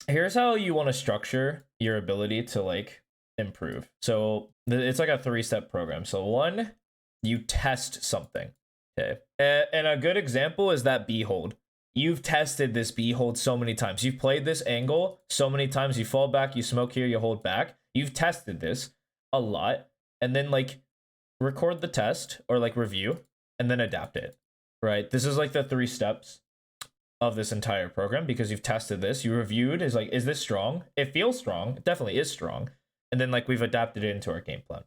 here's how you want to structure your ability to like improve. So it's like a 3-step program. So one, you test something. Okay. And a good example is that B hold. You've tested this B hold so many times. You've played this angle so many times. You fall back, you smoke here, you hold back. You've tested this a lot. And then like record the test or like review and then adapt it. Right. This is like the 3 steps of this entire program because you've tested this. You reviewed is like, is this strong? It feels strong. It definitely is strong. And then like we've adapted it into our game plan.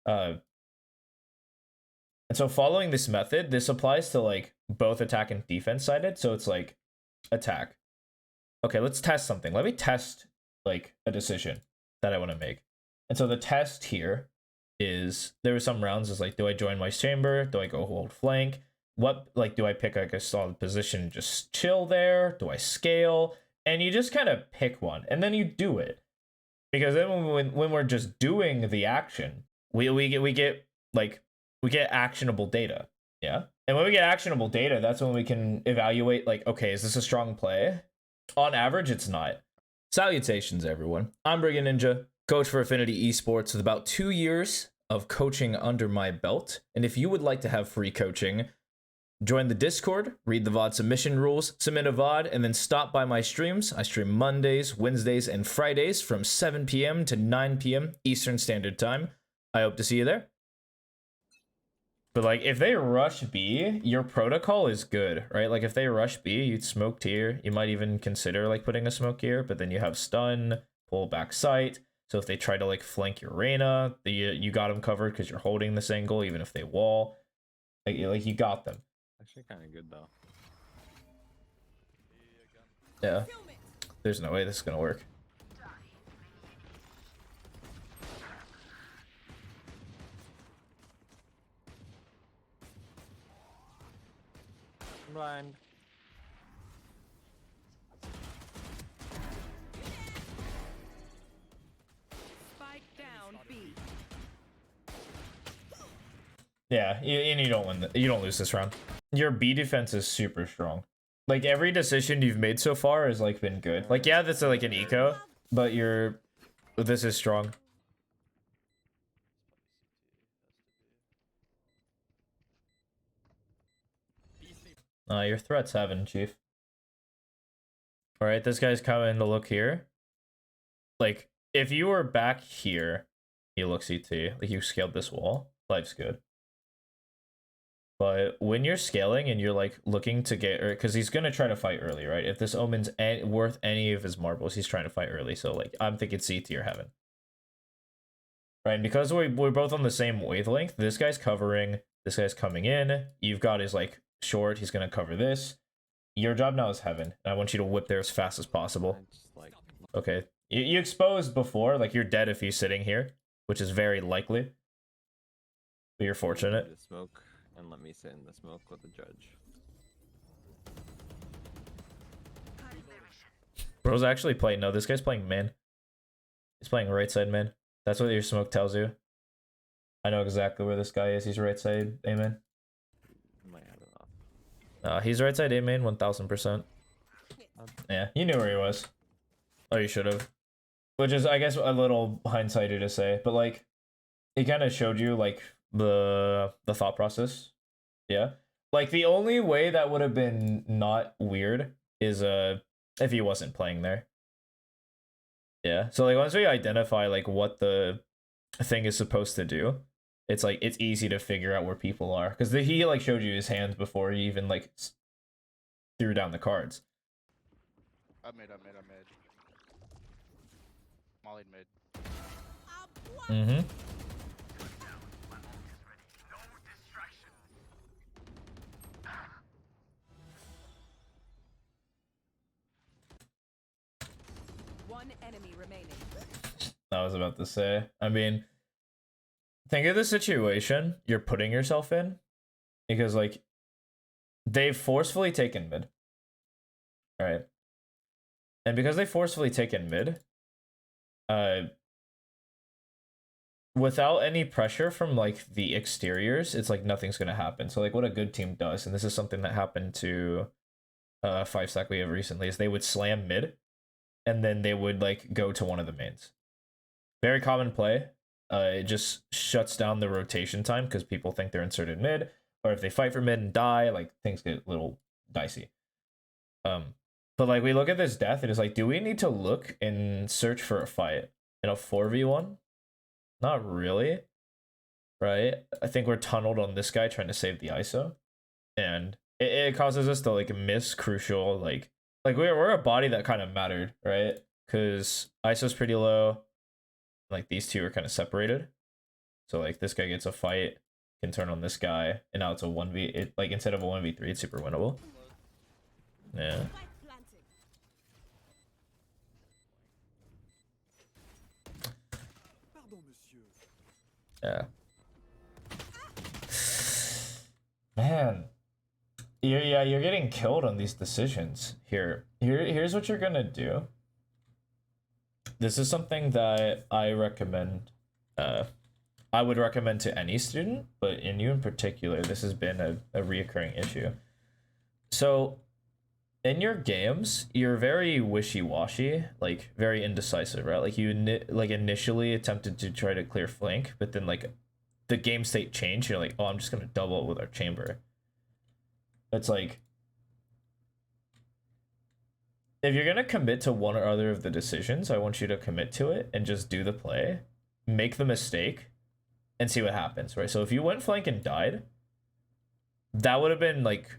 And so following this method, this applies to like both attack and defense sided. So it's like attack. Okay, let's test something. Let me test like a decision that I want to make. And so the test here is there were some rounds is like, do I join my chamber? Do I go hold flank? What like do I pick like a solid position, just chill there? Do I scale? And you just kind of pick one and then you do it. Because then when we're just doing the action, we get actionable data. Yeah. And when we get actionable data, that's when we can evaluate like, okay, is this a strong play? On average, it's not. Salutations, everyone. I'm Briggy Ninja, coach for Affinity Esports with about 2 years of coaching under my belt. And if you would like to have free coaching, join the Discord, read the VOD submission rules, submit a VOD, and then stop by my streams. I stream Mondays, Wednesdays, and Fridays from 7 p.m. to 9 p.m. Eastern Standard Time. I hope to see you there. But like, if they rush B, your protocol is good, right? Like, if they rush B, you'd smoke here. You might even consider like putting a smoke here, but then you have stun, pull back sight. So if they try to like flank your Reyna, you got them covered because you're holding this angle, even if they wall. Like you got them. Actually, kind of good though. Yeah. There's no way this is gonna work. Blind. Spike down B. Yeah, and you don't win. You don't lose this round. Your B defense is super strong. Like every decision you've made so far has like been good. Like yeah, that's like an eco, but this is strong. Your threat's heaven, Chief. All right, this guy's coming to look here. Like if you were back here, he looks CT. Like you scaled this wall, life's good. But when you're scaling and you're like looking to get, because he's gonna try to fight early, right? If this omen's worth any of his marbles, he's trying to fight early. So like I'm thinking CT or heaven, right? And because we're both on the same wavelength, this guy's covering, this guy's coming in. You've got his like short. He's gonna cover this. Your job now is heaven. And I want you to whip there as fast as possible. Okay, you exposed before, like you're dead if he's sitting here, which is very likely. But you're fortunate. Smoke. And let me sit in the smoke with the judge. Bro's actually playing. No, this guy's playing man. He's playing right side man. That's what your smoke tells you. I know exactly where this guy is. He's right side A man. Might have enough. He's right side A main 1000%. Yeah, you knew where he was. Oh, you should have. Which is, I guess, a little hindsighty to say, but like, it kind of showed you like the thought process. Yeah, like the only way that would have been not weird is if he wasn't playing there. Yeah, so like once we identify like what the thing is supposed to do, it's like it's easy to figure out where people are because he like showed you his hands before he even like threw down the cards. I'm mid. Molly mid. Mm-hmm. One enemy remaining. I was about to say. I mean, think of the situation you're putting yourself in, because like they've forcefully taken mid, right? And because they forcefully taken mid, without any pressure from like the exteriors, it's like nothing's gonna happen. So like what a good team does, and this is something that happened to 5 stack we have recently, is they would slam mid, and then they would like go to one of the mains. Very common play. It just shuts down the rotation time because people think they're inserted mid, or if they fight for mid and die, like things get a little dicey. But like we look at this death, it is like, do we need to look and search for a fight in a 4v1? Not really, right? I think we're tunneled on this guy trying to save the ISO, and it causes us to like miss crucial like we're a body that kind of mattered, right? Because ISO's pretty low. Like these two are kind of separated, so like this guy gets a fight, can turn on this guy, and now it's a 1v. It like instead of a 1v3, it's super winnable. Yeah. Yeah. Man. You're getting killed on these decisions. Here's what you're gonna do. This is something that I recommend. I would recommend to any student, but in you in particular, this has been a reoccurring issue. So, in your games, you're very wishy-washy, like very indecisive, right? Like you initially attempted to try to clear flank, but then like the game state changed. You're like, oh, I'm just gonna double it with our chamber. It's like, if you're gonna commit to one or other of the decisions, I want you to commit to it and just do the play, make the mistake, and see what happens, right? So if you went flank and died, that would have been like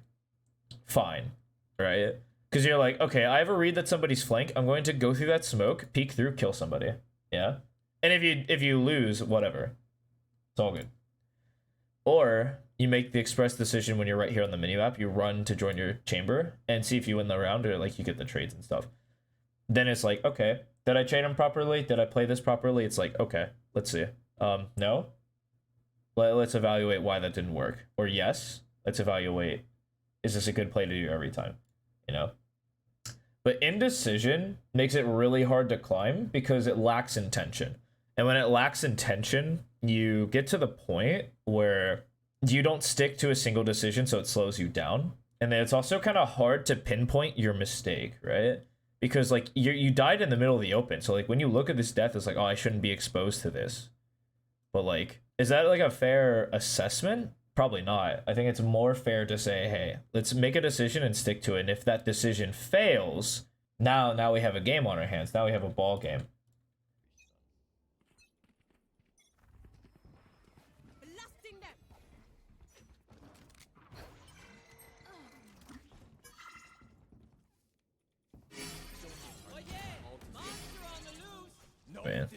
fine, right? Because you're like, okay, I have a read that somebody's flank. I'm going to go through that smoke, peek through, kill somebody. Yeah. And if you lose, whatever, it's all good. Or you make the express decision when you're right here on the minimap. You run to join your chamber and see if you win the round, or like you get the trades and stuff. Then it's like, okay, did I trade him properly? Did I play this properly? It's like, okay, let's see. No. Let's evaluate why that didn't work. Or yes, let's evaluate, is this a good play to do every time? You know? But indecision makes it really hard to climb because it lacks intention. And when it lacks intention, you get to the point where you don't stick to a single decision, so it slows you down. And then it's also kind of hard to pinpoint your mistake, right? Because like you died in the middle of the open. So like when you look at this death, it's like, oh, I shouldn't be exposed to this. But like, is that like a fair assessment? Probably not. I think it's more fair to say, hey, let's make a decision and stick to it. And if that decision fails, now we have a game on our hands. Now we have a ball game. Man.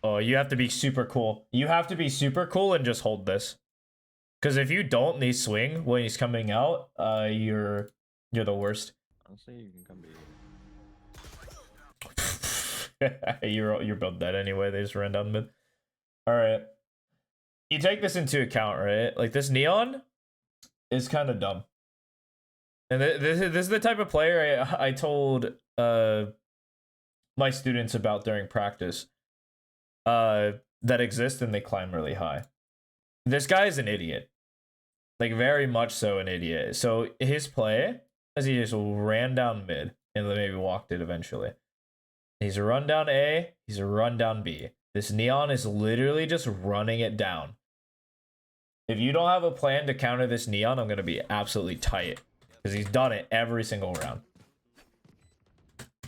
Oh, you have to be super cool. You have to be super cool and just hold this. Because if you don't and he swing when he's coming out, you're the worst. Honestly, you can come be. you're both dead anyway. They just ran down mid. All right. You take this into account, right? Like this neon is kind of dumb. And this is the type of player I told my students about during practice that exist, and they climb really high. This guy is an idiot. Like very much so an idiot. So his play, as he just ran down mid and then maybe walked it eventually. He's a run down A, he's a run down B. This neon is literally just running it down. If you don't have a plan to counter this neon, I'm going to be absolutely tight. Because he's done it every single round.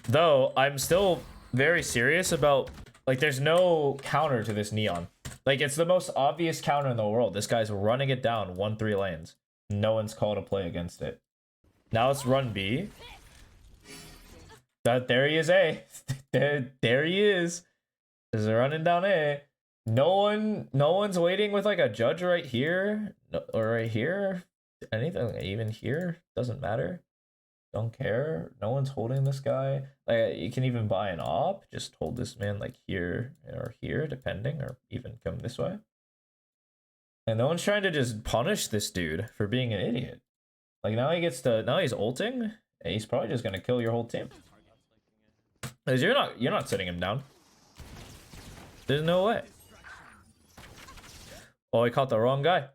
Though, I'm still very serious about, like, there's no counter to this neon. Like, it's the most obvious counter in the world. This guy's running it down 1-3 lanes. No one's called a play against it. Now it's run B. There he is, A. there he is. Is running down A. No one's waiting with, like, a judge right here. Or right here. Anything even here doesn't matter. Don't care. No one's holding this guy. Like you can even buy an op. Just hold this man like here or here, depending, or even come this way. And no one's trying to just punish this dude for being an idiot. Like now he gets to he's ulting. And he's probably just gonna kill your whole team. Because you're not sitting him down. There's no way. Oh, he caught the wrong guy.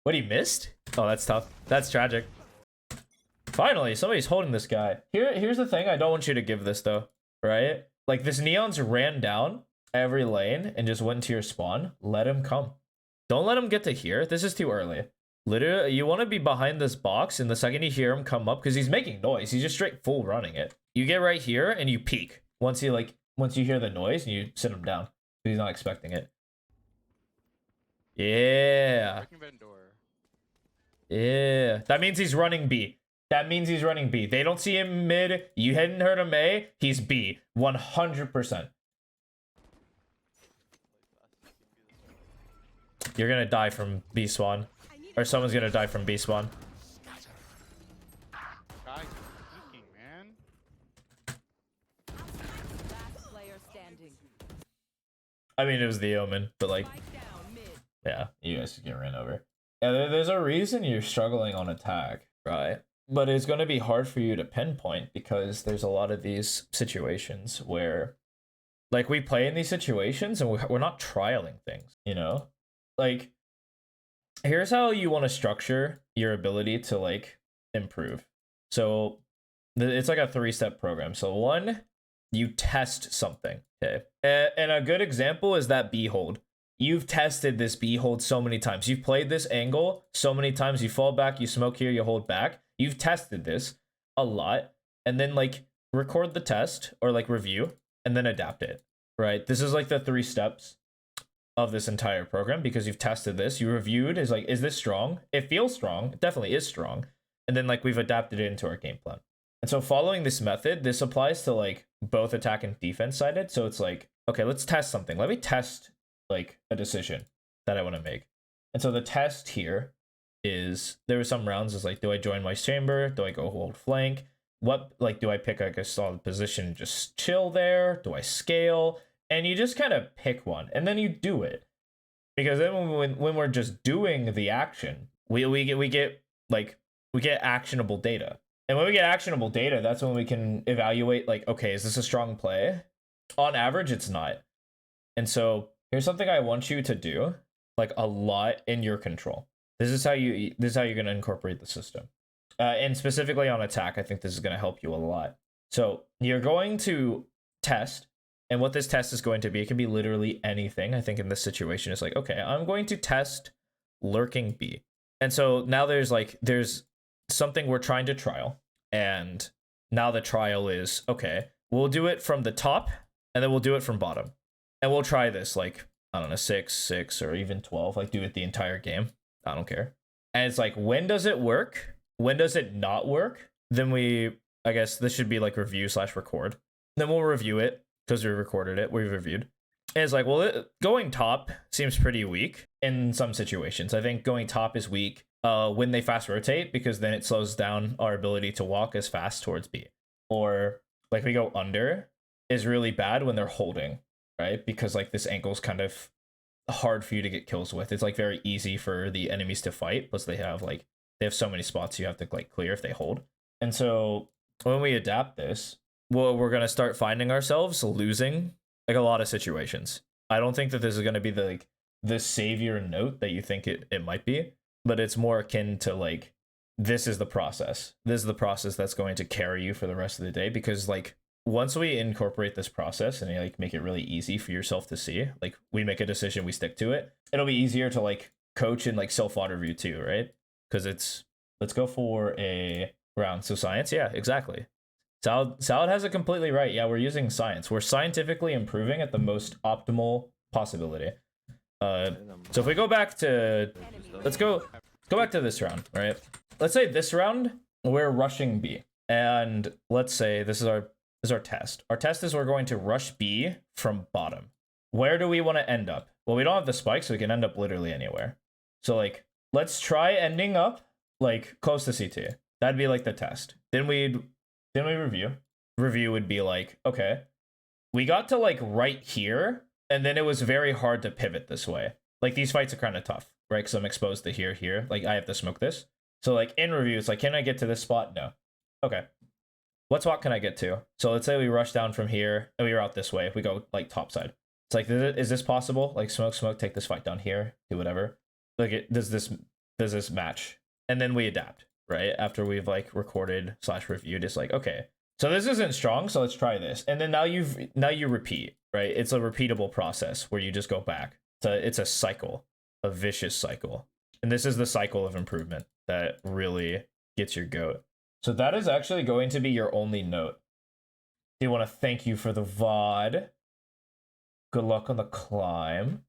What, he missed? Oh, that's tough. That's tragic. Finally, somebody's holding this guy. Here's the thing. I don't want you to give this though, right? Like this Neon's ran down every lane and just went to your spawn. Let him come. Don't let him get to here. This is too early. Literally, you want to be behind this box, and the second you hear him come up, because he's making noise, he's just straight full running it. You get right here and you peek. Once you hear the noise, and you sit him down. He's not expecting it. Yeah. Breaking vendor. Yeah. That means he's running B. That means he's running B. They don't see him mid. You hadn't heard him A. He's B. 100%. You're gonna die from B spawn. Or someone's gonna die from B spawn. Guys, peeking, man. Last player standing. I mean, it was the Omen, but like, Spike down mid. yeah, you guys get ran over. Yeah, there's a reason you're struggling on attack, right? But it's going to be hard for you to pinpoint because there's a lot of these situations where, like, we play in these situations and we're not trialing things, you know? Like, here's how you want to structure your ability to, like, improve. So, it's like a 3-step program. So, 1, you test something, okay? And a good example is that B hold. You've tested this B hold so many times. You've played this angle so many times. You fall back, you smoke here, you hold back. You've tested this a lot. And then like record the test or like review and then adapt it, right? This is like the 3 steps of this entire program because you've tested this. You reviewed is like, is this strong? It feels strong. It definitely is strong. And then like we've adapted it into our game plan. And so following this method, this applies to like both attack and defense sided. So it's like, okay, let's test something. Let me test like a decision that I want to make. And so the test here is there were some rounds is like, do I join my chamber? Do I go hold flank? What, like, do I pick like a solid position and just chill there? Do I scale? And you just kind of pick one and then you do it. Because then when we're just doing the action, we get actionable data. And when we get actionable data, that's when we can evaluate like, okay, is this a strong play? On average, it's not. And so here's something I want you to do, like a lot in your control. This is how you're going to incorporate the system. And specifically on attack, I think this is going to help you a lot. So you're going to test, and what this test is going to be, it can be literally anything. I think in this situation, it's like, okay, I'm going to test lurking B. And so now there's something we're trying to trial. And now the trial is, okay, we'll do it from the top, and then we'll do it from bottom. And we'll try this, like, I don't know, 6, or even 12, like do it the entire game. I don't care. And it's like, when does it work? When does it not work? Then I guess this should be like review/record. Then we'll review it because we recorded it, we reviewed. And it's like, well, going top seems pretty weak in some situations. I think going top is weak when they fast rotate because then it slows down our ability to walk as fast towards B. Or like we go under is really bad when they're holding, right? Because like this angle's kind of hard for you to get kills with. It's like very easy for the enemies to fight, plus they have so many spots you have to like clear if they hold. And so when we adapt this, well, we're gonna start finding ourselves losing like a lot of situations. I don't think that this is gonna be the savior note that you think it might be, but it's more akin to like, this is the process. This is the process that's going to carry you for the rest of the day, because like once we incorporate this process and like make it really easy for yourself to see, like we make a decision, we stick to it, it'll be easier to like coach and like self-auto review too, right? Because let's go for a round. So science, yeah, exactly. Salad has it completely right. Yeah, we're using science. We're scientifically improving at the most optimal possibility. So if we go back to, let's go back to this round, right? Let's say this round we're rushing B, and let's say this is our test. Our test is we're going to rush B from bottom. Where do we want to end up? Well, we don't have the spike, so we can end up literally anywhere. So like, let's try ending up like close to CT. That'd be like the test. Then we review. Review would be like, okay, we got to like right here, and then it was very hard to pivot this way. Like these fights are kind of tough, right? Because I'm exposed to here. Like I have to smoke this. So like in review, it's like, can I get to this spot? No. Okay. What spot can I get to? So let's say we rush down from here and we route this way. We go like top side. It's like, is this possible? Like smoke, take this fight down here, do whatever. Like does this match? and then we adapt, right? After we've like recorded / reviewed, it's like, okay, so this isn't strong, so let's try this. And then now you repeat, right? It's a repeatable process where you just go back. So it's a cycle, a vicious cycle. And this is the cycle of improvement that really gets your goat. So that is actually going to be your only note. Do you want to thank you for the VOD? Good luck on the climb.